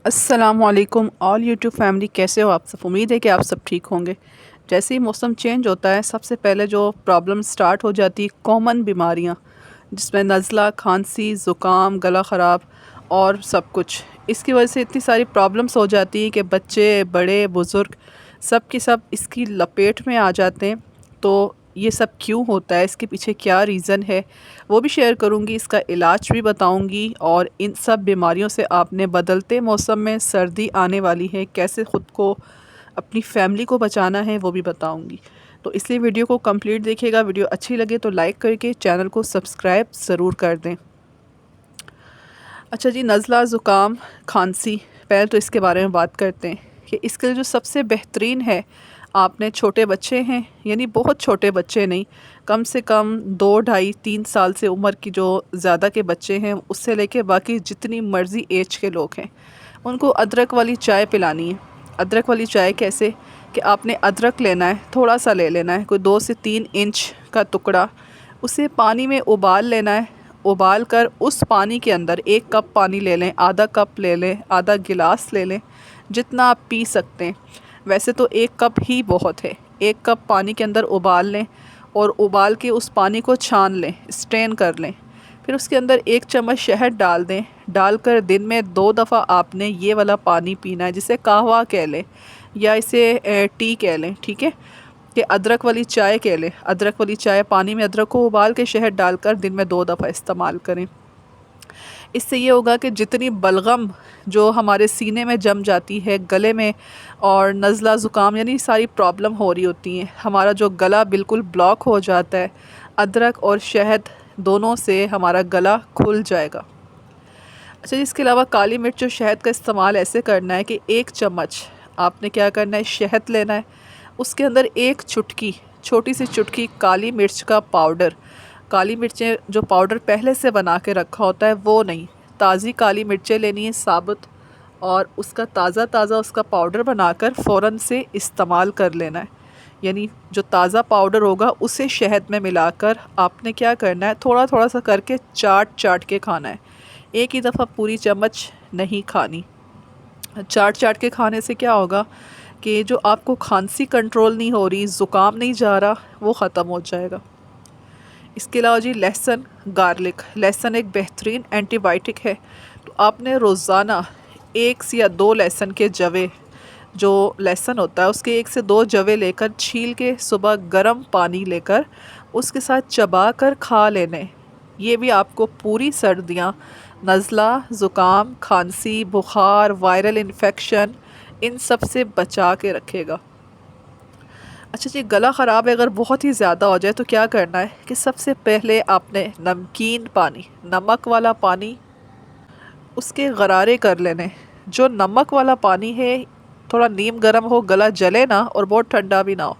अस्सलामुअलैकुम all YouTube family, कैसे हो आप सब। उम्मीद है कि आप सब ठीक होंगे। जैसे ही मौसम चेंज होता है, सबसे पहले जो प्रॉब्लम स्टार्ट हो जाती है, कॉमन बीमारियां, जिसमें नज़ला, खांसी, ज़ुकाम, गला ख़राब और सब कुछ। इसकी वजह से इतनी सारी प्रॉब्लम्स हो जाती हैं कि बच्चे, बड़े, बुज़ुर्ग सब के सब इसकी लपेट में आ जाते हैं। तो ये सब क्यों होता है, इसके पीछे क्या रीज़न है, वो भी शेयर करूँगी, इसका इलाज भी बताऊँगी, और इन सब बीमारियों से आपने बदलते मौसम में, सर्दी आने वाली है, कैसे ख़ुद को, अपनी फैमिली को बचाना है, वो भी बताऊँगी। तो इसलिए वीडियो को कंप्लीट देखिएगा। वीडियो अच्छी लगे तो लाइक करके चैनल को सब्सक्राइब ज़रूर कर दें। अच्छा जी, नज़ला, ज़ुकाम, खांसी, पहले तो इसके बारे में बात करते हैं कि इसके लिए जो सबसे बेहतरीन है, आपने छोटे बच्चे हैं, यानी बहुत छोटे बच्चे नहीं, कम से कम 2, ढाई, 3 साल से उम्र की जो ज़्यादा के बच्चे हैं, उससे लेके बाकी जितनी मर्ज़ी एज के लोग हैं, उनको अदरक वाली चाय पिलानी है। अदरक वाली चाय कैसे कि आपने अदरक लेना है, थोड़ा सा ले लेना है, कोई 2 से 3 इंच का टुकड़ा, उसे पानी में उबाल लेना है। उबाल कर उस पानी के अंदर 1 कप पानी ले लें, आधा कप ले लें, आधा गिलास ले लें, जितना आप पी सकते हैं। वैसे तो 1 कप ही बहुत है। 1 कप पानी के अंदर उबाल लें और उबाल के उस पानी को छान लें, स्ट्रेन कर लें। फिर उसके अंदर 1 चम्मच शहद डाल दें। डालकर दिन में 2 दफ़ा आपने ये वाला पानी पीना है, जिसे कहवा कह लें या इसे टी कह लें, ठीक है, कि अदरक वाली चाय कह लें। अदरक वाली चाय, पानी में अदरक को उबाल के शहद डालकर दिन में 2 दफ़ा इस्तेमाल करें। इससे ये होगा कि जितनी बलगम जो हमारे सीने में जम जाती है, गले में, और नज़ला, ज़ुकाम, यानी सारी प्रॉब्लम हो रही होती हैं, हमारा जो गला बिल्कुल ब्लॉक हो जाता है, अदरक और शहद दोनों से हमारा गला खुल जाएगा। अच्छा, इसके अलावा काली मिर्च और शहद का इस्तेमाल ऐसे करना है कि 1 चम्मच आपने क्या करना है, शहद लेना है, उसके अंदर 1 चुटकी, छोटी सी चुटकी काली मिर्च का पाउडर। काली मिर्चें जो पाउडर पहले से बना के रखा होता है वो नहीं, ताज़ी काली मिर्चें लेनी है, साबुत, और उसका ताज़ा उसका पाउडर बनाकर फ़ौरन से इस्तेमाल कर लेना है। यानी जो ताज़ा पाउडर होगा उसे शहद में मिलाकर आपने क्या करना है, थोड़ा थोड़ा सा करके चाट के खाना है। एक ही दफ़ा पूरी चम्मच नहीं खानी। चाट के खाने से क्या होगा कि जो आपको खांसी कंट्रोल नहीं हो रही, ज़ुकाम नहीं जा रहा, वो ख़त्म हो जाएगा। इसके अलावा जी, लहसुन, गार्लिक। लहसुन एक बेहतरीन एंटीबायोटिक है, तो आपने रोज़ाना 1 से या 2 लहसुन के जवे, जो लहसुन होता है उसके 1 से 2 जवे लेकर छील के सुबह गर्म पानी लेकर उसके साथ चबा कर खा लेने। ये भी आपको पूरी सर्दियाँ, नज़ला, ज़ुकाम, खांसी, बुखार, वायरल इन्फेक्शन, इन सब से बचा के रखेगा। अच्छा जी, गला ख़राब है अगर बहुत ही ज़्यादा हो जाए तो क्या करना है कि सबसे पहले आपने नमकीन पानी, नमक वाला पानी, उसके गरारे कर लेने। जो नमक वाला पानी है, थोड़ा नीम गर्म हो, गला जले ना और बहुत ठंडा भी ना हो।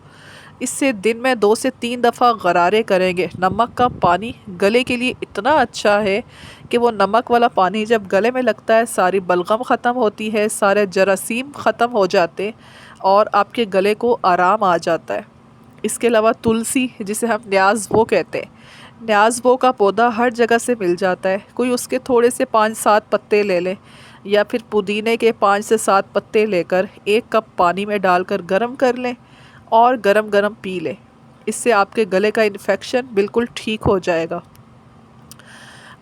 इससे दिन में 2 से 3 दफ़ा गरारे करेंगे। नमक का पानी गले के लिए इतना अच्छा है कि वो नमक वाला पानी जब गले में लगता है, सारी बलगम ख़त्म होती है, सारे जरासीम ख़त्म हो जाते और आपके गले को आराम आ जाता है। इसके अलावा तुलसी, जिसे हम न्याज़ वो कहते हैं, न्याज़ वो का पौधा हर जगह से मिल जाता है। कोई उसके थोड़े से 5-7 पत्ते ले लें, या फिर पुदीने के 5 से 7 पत्ते लेकर 1 कप पानी में डालकर गर्म कर लें और गरम गरम पी लें। इससे आपके गले का इन्फेक्शन बिल्कुल ठीक हो जाएगा।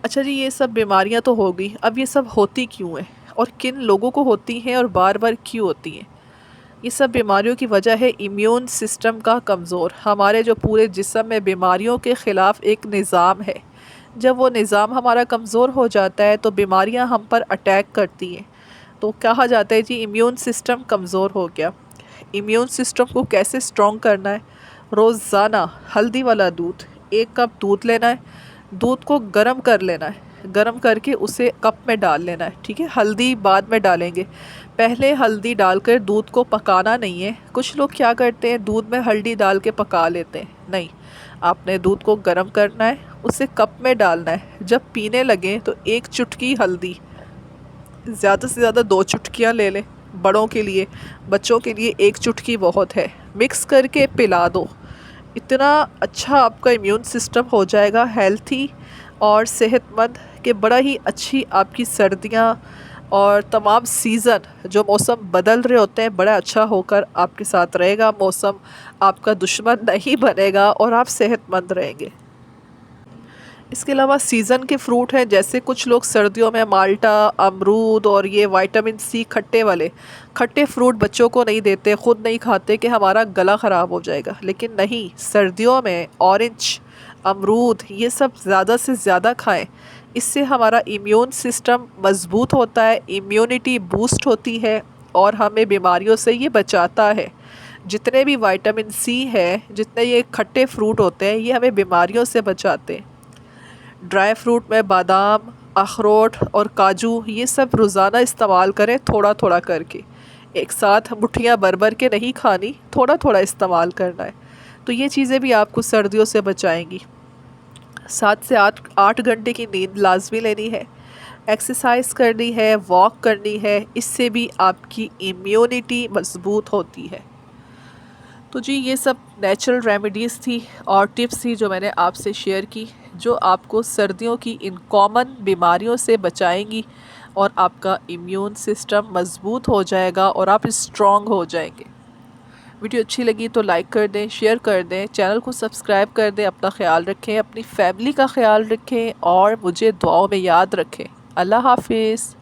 अच्छा जी, ये सब बीमारियां तो हो गई, अब ये सब होती क्यों हैं और किन लोगों को होती हैं और बार बार क्यों होती हैं। ये सब बीमारियों की वजह है इम्यून सिस्टम का कमज़ोर। हमारे जो पूरे जिस्म में बीमारियों के ख़िलाफ़ एक निज़ाम है, जब वो निज़ाम हमारा कमज़ोर हो जाता है तो बीमारियां हम पर अटैक करती हैं। तो कहा जाता है जी, इम्यून सिस्टम कमज़ोर हो गया। इम्यून सिस्टम को कैसे स्ट्रॉन्ग करना है, रोज़ाना हल्दी वाला दूध, 1 कप दूध लेना है, दूध को गर्म कर लेना है, गर्म करके उसे कप में डाल लेना है, ठीक है। हल्दी बाद में डालेंगे, पहले हल्दी डालकर दूध को पकाना नहीं है। कुछ लोग क्या करते हैं, दूध में हल्दी डाल के पका लेते हैं, नहीं, आपने दूध को गर्म करना है, उसे कप में डालना है, जब पीने लगे तो 1 चुटकी हल्दी, ज़्यादा से ज़्यादा 2 चुटकियाँ ले लें। बड़ों के लिए, बच्चों के लिए 1 चुटकी बहुत है, मिक्स करके पिला दो। इतना अच्छा आपका इम्यून सिस्टम हो जाएगा हेल्थी और सेहतमंद, कि बड़ा ही अच्छी आपकी सर्दियाँ और तमाम सीज़न जो मौसम बदल रहे होते हैं बड़ा अच्छा होकर आपके साथ रहेगा। मौसम आपका दुश्मन नहीं बनेगा और आप सेहतमंद रहेंगे। इसके अलावा सीज़न के फ्रूट हैं, जैसे कुछ लोग सर्दियों में माल्टा, अमरूद और ये विटामिन सी खट्टे वाले खट्टे फ्रूट बच्चों को नहीं देते, ख़ुद नहीं खाते कि हमारा गला ख़राब हो जाएगा। लेकिन नहीं, सर्दियों में ऑरेंज, अमरूद ये सब ज़्यादा से ज़्यादा खाएं। इससे हमारा इम्यून सिस्टम मज़बूत होता है, इम्यूनिटी बूस्ट होती है और हमें बीमारियों से ये बचाता है। जितने भी विटामिन सी है, जितने ये खट्टे फ्रूट होते हैं, ये हमें बीमारियों से बचाते हैं। ड्राई फ्रूट में बादाम, अखरोट और काजू ये सब रोज़ाना इस्तेमाल करें, थोड़ा थोड़ा करके। एक साथ मुट्ठियाँ भर भर के नहीं खानी, थोड़ा थोड़ा इस्तेमाल करना है। तो ये चीज़ें भी आपको सर्दियों से बचाएंगी। 7 से 8 घंटे की नींद लाजमी लेनी है, एक्सरसाइज करनी है, वॉक करनी है, इससे भी आपकी इम्यूनिटी मज़बूत होती है। तो जी ये सब नेचुरल रेमेडीज़ थी और टिप्स थी जो मैंने आपसे शेयर की, जो आपको सर्दियों की इन कॉमन बीमारियों से बचाएंगी और आपका इम्यून सिस्टम मज़बूत हो जाएगा और आप स्ट्रॉन्ग हो जाएंगे। वीडियो अच्छी लगी तो लाइक कर दें, शेयर कर दें, चैनल को सब्सक्राइब कर दें। अपना ख्याल रखें, अपनी फैमिली का ख्याल रखें और मुझे दुआओं में याद रखें। अल्लाह हाफिज़।